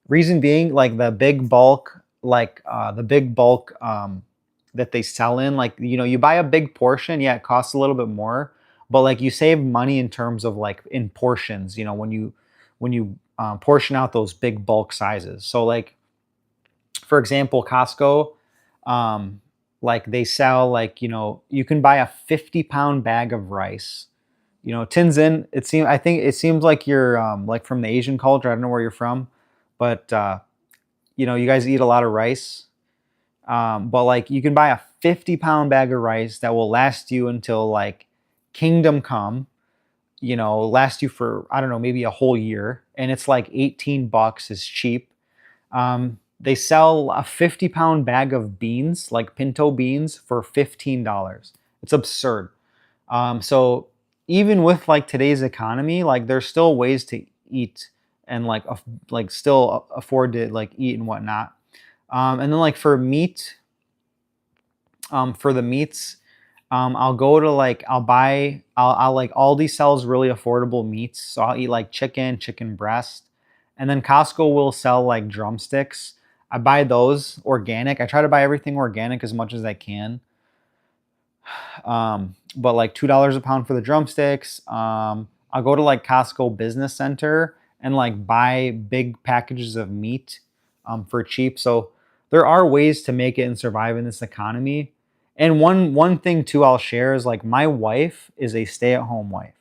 Reason being, like the big bulk that they sell in, like you buy a big portion, yeah, it costs a little bit more, but like you save money in terms of like in portions. When you portion out those big bulk sizes. So like for example, Costco, um, like they sell like you can buy a 50-pound bag of rice. Tinzin. I think it seems like you're like from the Asian culture. I don't know where you're from, but you guys eat a lot of rice. But like you can buy a 50-pound bag of rice that will last you until like kingdom come. Last you for I don't know maybe a whole year, and it's like $18 is cheap. They sell a 50-pound bag of beans, like pinto beans, for $15. It's absurd. So even with like today's economy, like there's still ways to eat and like still afford to like eat and whatnot. And then like for meat, for the meats, I'll go to like I'll like Aldi sells really affordable meats, so I'll eat like chicken breast, and then Costco will sell like drumsticks. I buy those organic. I try to buy everything organic as much as I can. But like $2 a pound for the drumsticks. I'll go to like Costco Business Center and like buy big packages of meat for cheap. So there are ways to make it and survive in this economy. And one thing too I'll share is like my wife is a stay-at-home wife.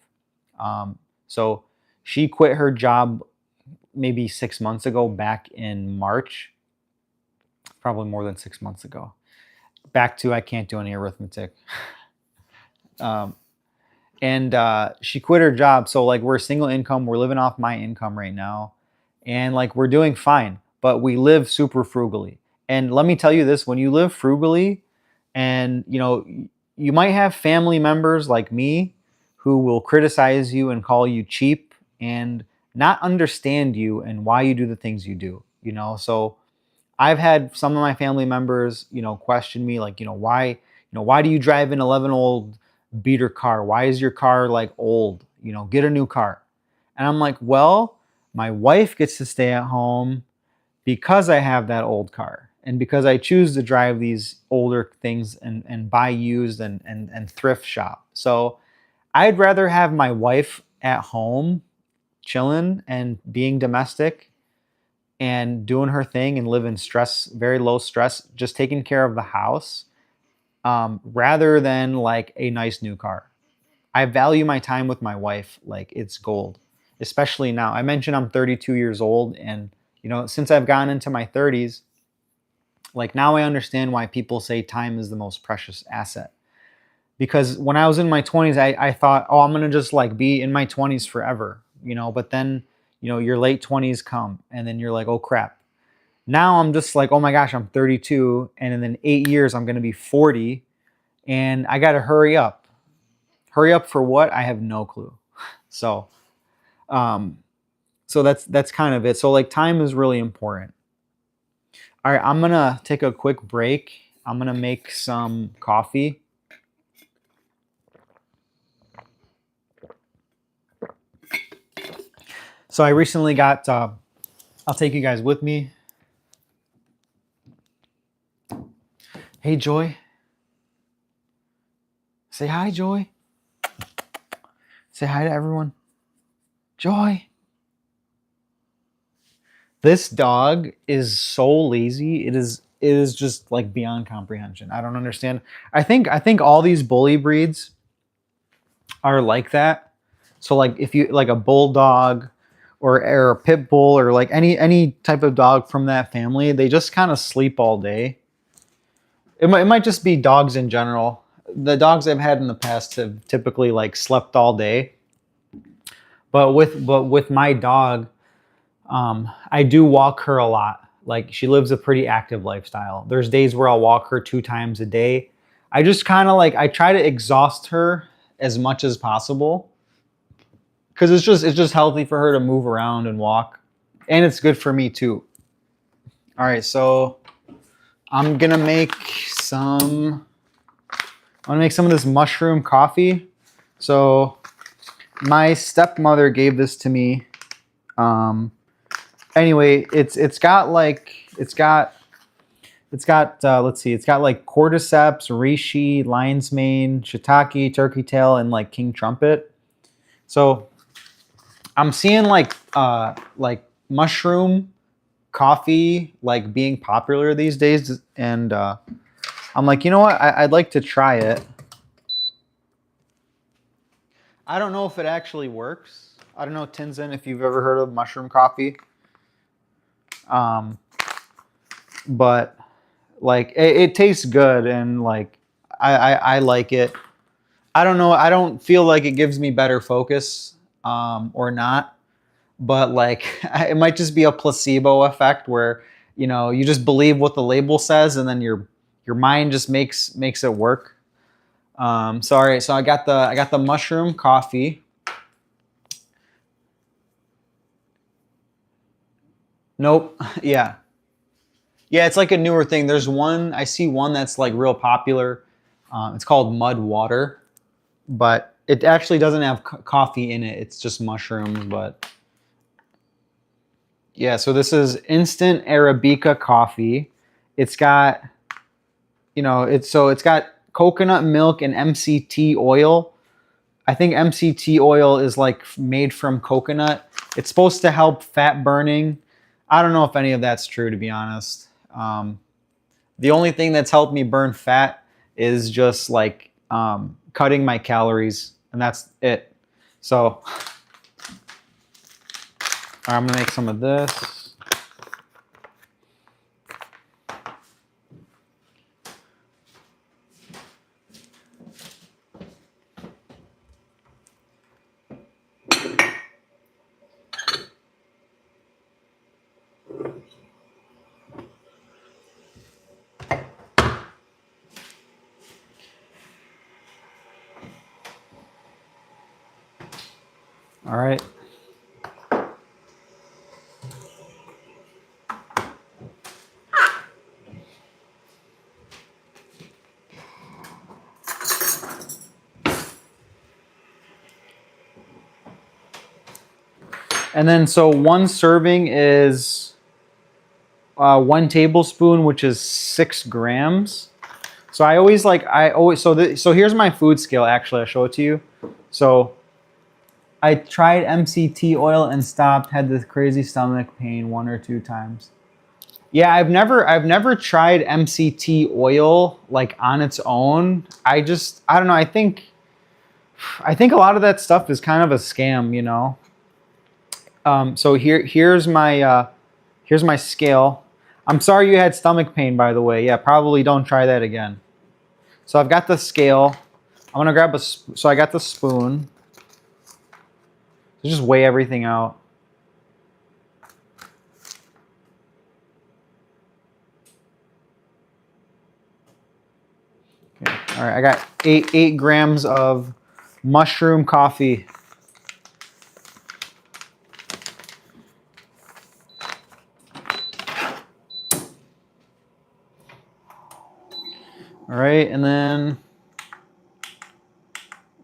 So she quit her job maybe 6 months ago, back in March, probably more than 6 months ago. Back to I can't do any arithmetic. Um, and she quit her job. So like we're single income, we're living off my income right now, and like we're doing fine, but we live super frugally. And let me tell you this: when you live frugally, and you might have family members like me who will criticize you and call you cheap and not understand you and why you do the things you do. So I've had some of my family members, question me like, why do you drive an 11 old beater car? Why is your car like old? Get a new car. And I'm like, well, my wife gets to stay at home because I have that old car and because I choose to drive these older things and buy used and thrift shop. So I'd rather have my wife at home chilling and being domestic and doing her thing and live in stress, very low stress, just taking care of the house, rather than like a nice new car. I value my time with my wife like it's gold, especially now. I mentioned I'm 32 years old, and since I've gotten into my 30s, like now I understand why people say time is the most precious asset. Because when I was in my 20s, I thought, oh, I'm gonna just like be in my 20s forever, but then your late 20s come, and then you're like, oh crap. Now I'm just like, oh my gosh, I'm 32, and in 8 years I'm gonna be 40, and I gotta hurry up. Hurry up for what? I have no clue. So, um, so that's kind of it. So like time is really important. All right, I'm gonna take a quick break. I'm gonna make some coffee. So I recently got. I'll take you guys with me. Hey, Joy. Say hi, Joy. Say hi to everyone. Joy. This dog is so lazy. It is just like beyond comprehension. I don't understand. I think all these bully breeds are like that. So like if you like a bulldog or a pit bull or like any type of dog from that family, they just kind of sleep all day. It might just be dogs in general. The dogs I've had in the past have typically like slept all day. But with my dog, I do walk her a lot. Like she lives a pretty active lifestyle. There's days where I'll walk her 2 times a day. I just kind of like I try to exhaust her as much as possible because it's just healthy for her to move around and walk, and it's good for me too. All right, so I'm gonna make some. I'm gonna make some of this mushroom coffee. So my stepmother gave this to me. Anyway, it's got let's see, it's got like cordyceps, reishi, lion's mane, shiitake, turkey tail, and like king trumpet. So I'm seeing like mushroom coffee like being popular these days, and I'm like, you know what? I'd like to try it. I don't know if it actually works. I don't know, Tinzen, if you've ever heard of mushroom coffee. Um, but like it tastes good, and like I like it. I don't know. I don't feel like it gives me better focus, or not. But like it might just be a placebo effect where you just believe what the label says, and then your mind just makes it work. Sorry. So I got the mushroom coffee. Nope. Yeah. Yeah, it's like a newer thing. There's one I see one that's like real popular It's called Mud Water, but it actually doesn't have coffee in it. It's just mushrooms. But yeah, so this is instant Arabica coffee. It's got, it's got coconut milk and MCT oil. I think MCT oil is like made from coconut. It's supposed to help fat burning. I don't know if any of that's true, to be honest. The only thing that's helped me burn fat is just like cutting my calories, and that's it. So I'm gonna make some of this. All right. And then, so one serving is 1 tablespoon, which is 6 grams. So so here's my food scale. Actually, I'll show it to you. So I tried MCT oil and stopped, had this crazy stomach pain 1 or 2 times. Yeah, I've never tried MCT oil like on its own. I don't know. I think a lot of that stuff is kind of a scam, you know. So here's my scale. I'm sorry you had stomach pain, by the way. Yeah, probably don't try that again. So I've got the scale. I'm gonna grab so I got the spoon. So just weigh everything out. Okay. All right, I got 8 grams of mushroom coffee. All right, and then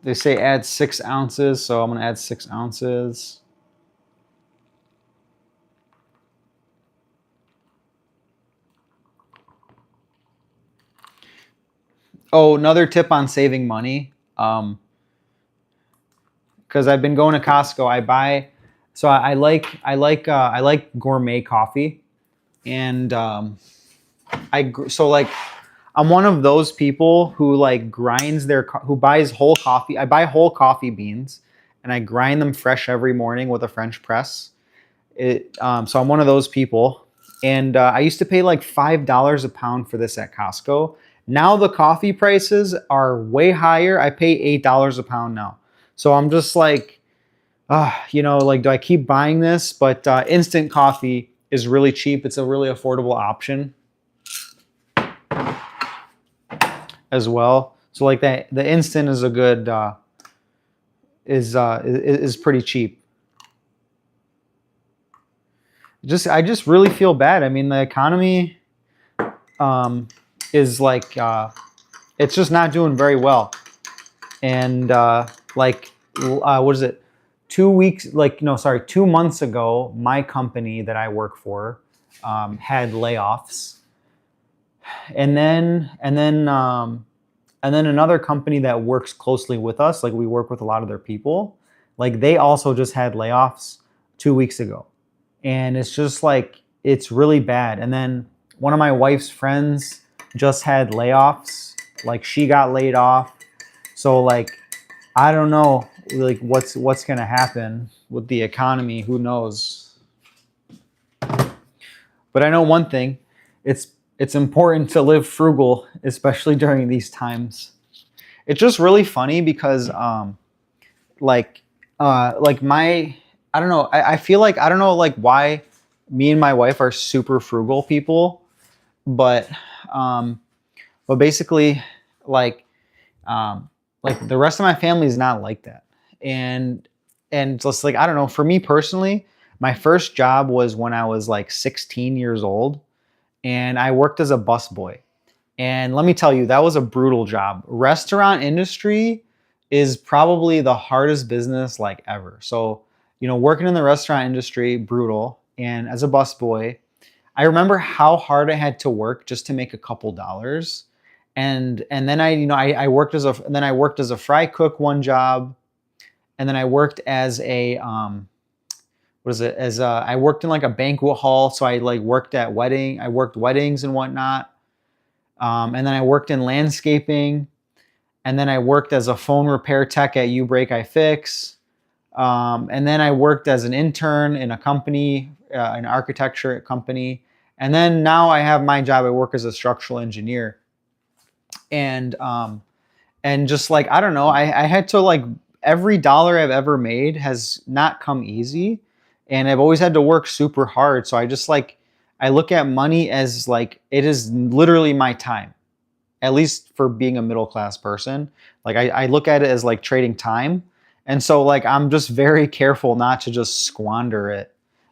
they say add 6 ounces, so I'm gonna add 6 ounces. Oh, another tip on saving money. Because I've been going to Costco, I like gourmet coffee, and I'm one of those people who like who buys whole coffee. I buy whole coffee beans and I grind them fresh every morning with a French press. So I'm one of those people, and I used to pay like $5 a pound for this at Costco. Now the coffee prices are way higher. I pay $8 a pound now. So I'm just like, like, do I keep buying this? But instant coffee is really cheap. It's a really affordable option as well. So like that, the instant is a good is pretty cheap. I just really feel bad. I mean, the economy is like it's just not doing very well. And what is it? 2 weeks, 2 months ago, my company that I work for had layoffs, and then another company that works closely with us, like we work with a lot of their people, like they also just had layoffs 2 weeks ago, and it's just like it's really bad. And then one of my wife's friends just had layoffs, like she got laid off. So like I don't know, like what's gonna happen with the economy. Who knows? But I know one thing: it's important to live frugal, especially during these times. It's just really funny because I don't know. I feel like I don't know like why me and my wife are super frugal people, but basically like the rest of my family is not like that. And just like, I don't know, for me personally, my first job was when I was like 16 years old, and I worked as a busboy. And let me tell you, that was a brutal job. Restaurant industry is probably the hardest business like ever. So, working in the restaurant industry, brutal. And as a busboy, I remember how hard I had to work just to make a couple dollars. And then I worked as a fry cook one job, and then I worked as a what is it? I worked in like a banquet hall, so I like I worked weddings and whatnot. And then I worked in landscaping, and then I worked as a phone repair tech at U Break I Fix. And then I worked as an intern in a company, an architecture company. And then now I have my job. I work as a structural engineer. And just like, I don't know, I had to like, every dollar I've ever made has not come easy. And I've always had to work super hard. So I look at money as like, it is literally my time, at least for being a middle class person. Like I look at it as like trading time. And so like I'm just very careful not to just squander it,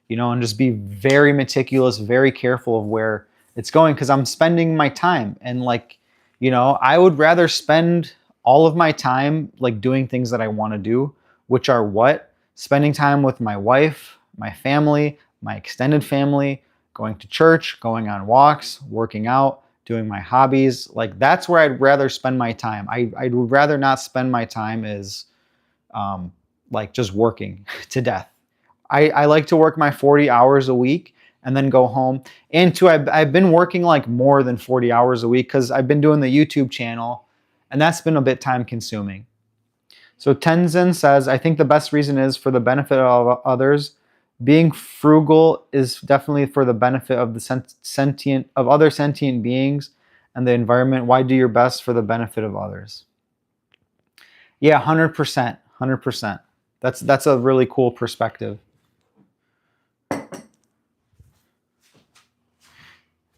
and just be very meticulous, very careful of where it's going, because I'm spending my time. And like, I would rather spend all of my time like doing things that I want to do, which are what? Spending time with my wife, my family, my extended family, going to church, going on walks, working out, doing my hobbies. Like that's where I'd rather spend my time. I would rather not spend my time as like just working to death. I like to work my 40 hours a week and then go home. And two, I've been working like more than 40 hours a week because I've been doing the YouTube channel, and that's been a bit time consuming. So Tenzin says, I think the best reason is for the benefit of others. Being frugal is definitely for the benefit of the other sentient beings and the environment. Why do your best for the benefit of others? Yeah, 100%, 100%. That's a really cool perspective.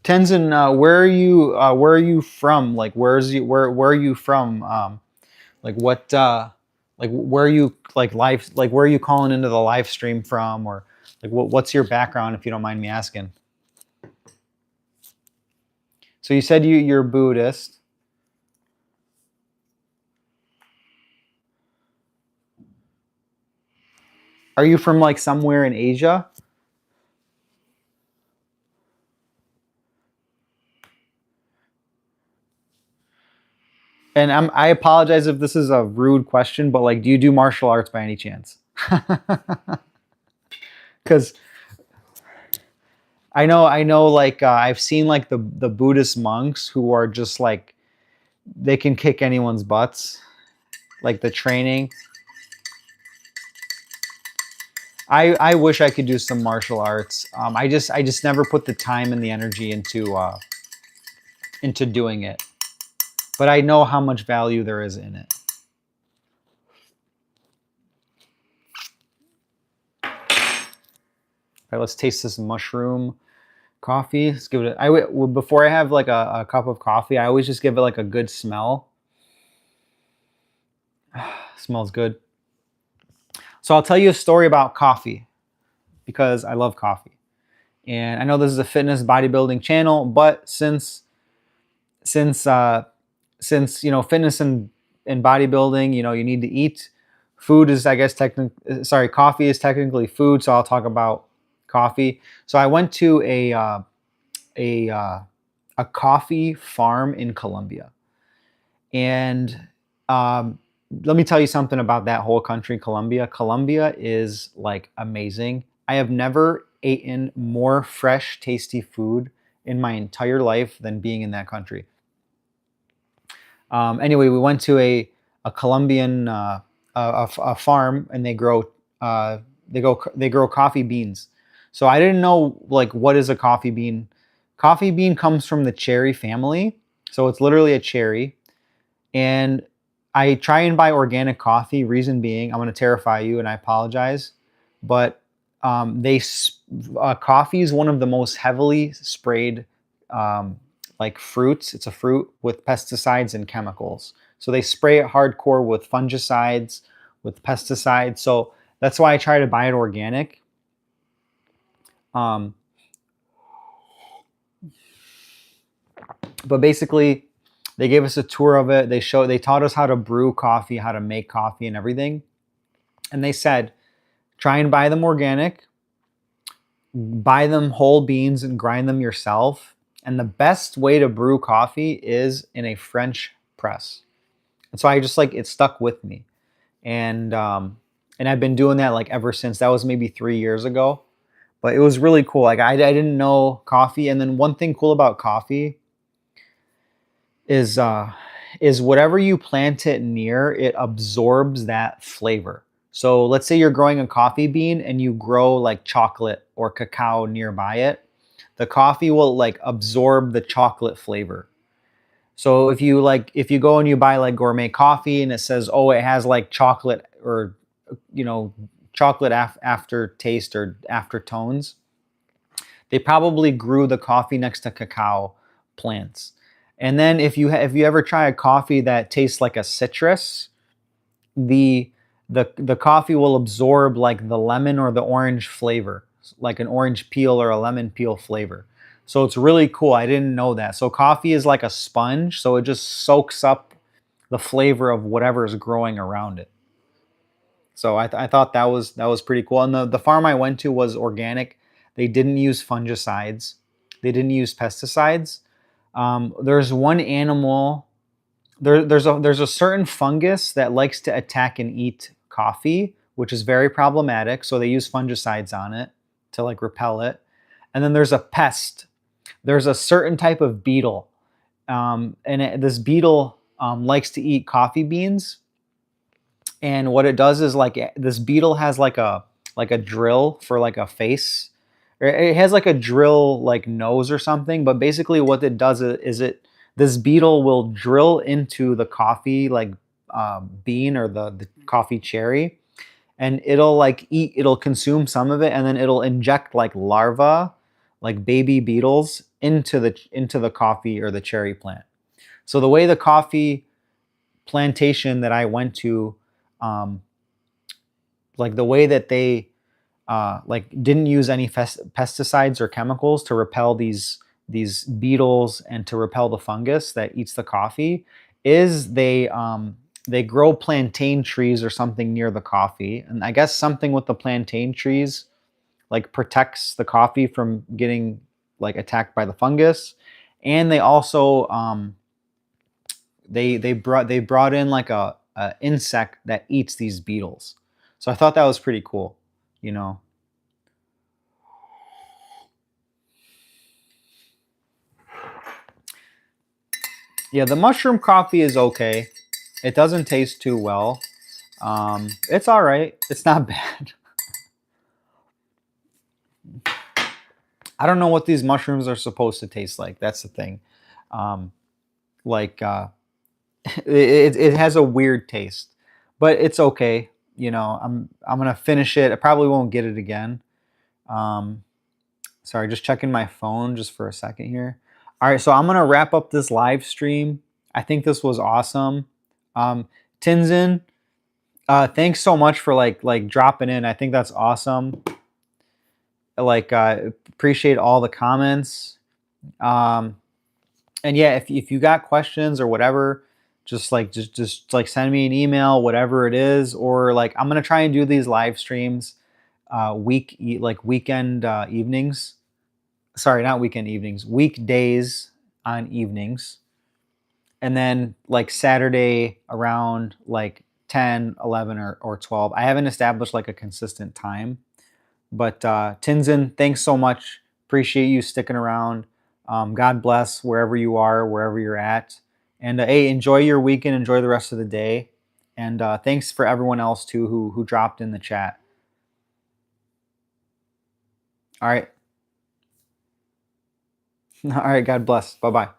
Tenzin, where are you from? Like, where are you from? Like what? Like where are you where are you calling into the live stream from, or like what's your background, if you don't mind me asking? So you said you're Buddhist. Are you from like somewhere in Asia? And I apologize if this is a rude question, but like, do you do martial arts by any chance? Because I know, like I've seen like the Buddhist monks who are just like they can kick anyone's butts, like the training. I wish I could do some martial arts. I just never put the time and the energy into doing it, but I know how much value there is in it. All right, let's taste this mushroom coffee. Let's give it. Before I have like a cup of coffee, I always just give it like a good smell. Smells good. So I'll tell you a story about coffee because I love coffee, and I know this is a fitness bodybuilding channel, but since fitness and bodybuilding, you need to eat. Food is, I guess, coffee is technically food, so I'll talk about coffee. So I went to a coffee farm in Colombia, and let me tell you something about that whole country, Colombia. Colombia is like amazing. I have never eaten more fresh, tasty food in my entire life than being in that country. Anyway, we went to a Colombian a farm, and they grow coffee beans. So I didn't know like what is a coffee bean. Coffee bean comes from the cherry family, so it's literally a cherry. And I try and buy organic coffee. Reason being, I'm going to terrify you, and I apologize, but coffee is one of the most heavily sprayed like fruits. It's a fruit with pesticides and chemicals. So they spray it hardcore with fungicides, with pesticides. So that's why I try to buy it organic. But basically, they gave us a tour of it. They taught us how to brew coffee, how to make coffee, and everything. And they said, try and buy them organic, buy them whole beans and grind them yourself. And the best way to brew coffee is in a French press. And so I just like it stuck with me. And I've been doing that like ever since. That was maybe 3 years ago. But it was really cool. Like I didn't know coffee. And then one thing cool about coffee is whatever you plant it near, it absorbs that flavor. So let's say you're growing a coffee bean and you grow like chocolate or cacao nearby it. The coffee will like absorb the chocolate flavor. So if you go and you buy like gourmet coffee and it says, oh, it has like chocolate or chocolate aftertaste or aftertones, they probably grew the coffee next to cacao plants. And then if you ever try a coffee that tastes like a citrus, the the coffee will absorb like the lemon or the orange flavor, like an orange peel or a lemon peel flavor. So it's really cool. I didn't know that. So coffee is like a sponge, so it just soaks up the flavor of whatever is growing around it. So I thought that was pretty cool. And the farm I went to was organic. They didn't use fungicides. They didn't use pesticides. There's one animal. There's a certain fungus that likes to attack and eat coffee, which is very problematic. So they use fungicides on it to like repel it. And then there's a pest. There's a certain type of beetle, this beetle likes to eat coffee beans. And what it does is like this beetle has like a drill for like a face. Or it has like a drill like nose or something. But basically, what it does is this beetle will drill into the coffee like bean or the coffee cherry, and it'll consume some of it, and then it'll inject like larvae, like baby beetles into the coffee or the cherry plant. So the way the coffee plantation that I went to, um, like the way that they like didn't use any pesticides or chemicals to repel these beetles and to repel the fungus that eats the coffee, is they grow plantain trees or something near the coffee. And I guess something with the plantain trees like protects the coffee from getting like attacked by the fungus. And they also they brought in like a insect that eats these beetles. So I thought that was pretty cool, you know. Yeah, the mushroom coffee is okay. It doesn't taste too well. It's all right. It's not bad. I don't know what these mushrooms are supposed to taste like. That's the thing. Um, like it has a weird taste, but it's okay. You know, I'm gonna finish it. I probably won't get it again. Um, Sorry, just checking my phone just for a second here. All right, so I'm gonna wrap up this live stream. I think this was awesome. Tinzin, thanks so much for like dropping in. I think that's awesome. Like appreciate all the comments. Um, and yeah, if you got questions or whatever, just like send me an email, whatever it is, or like I'm gonna try and do these live streams like weekend evenings. Sorry, not weekend evenings, weekdays on evenings. And then like Saturday around like 10, 11, or 12. I haven't established like a consistent time. But Tinzin, thanks so much. Appreciate you sticking around. God bless wherever you are, wherever you're at. And hey, enjoy your weekend. Enjoy the rest of the day. And thanks for everyone else too who dropped in the chat. All right. All right. God bless. Bye bye.